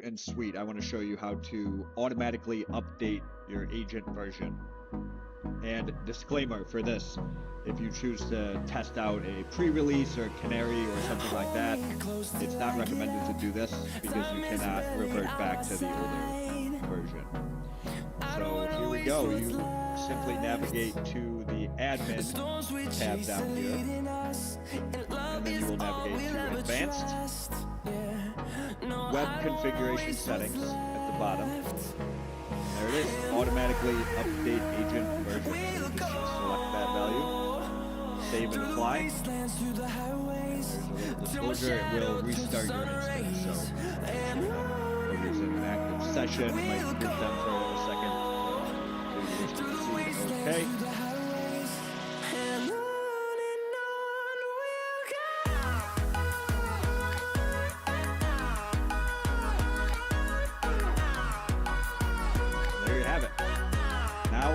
And Suite, I want to show you how to automatically update your agent version. And disclaimer for this, if you choose to test out a pre-release or canary or something like that, it's not recommended to do this because you cannot revert back to the older version. So here we go. You simply navigate to the admin tab down here, and then you will navigate to advanced, web configuration settings at the bottom. There it is, automatically update agent version. Just select that value, save and apply. There's a little disclosure, it will restart your instance. So if it's in an active session, it might boot them for a second. Okay. Now,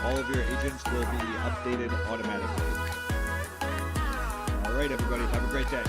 all of your agents will be updated automatically. All right, everybody, have a great day.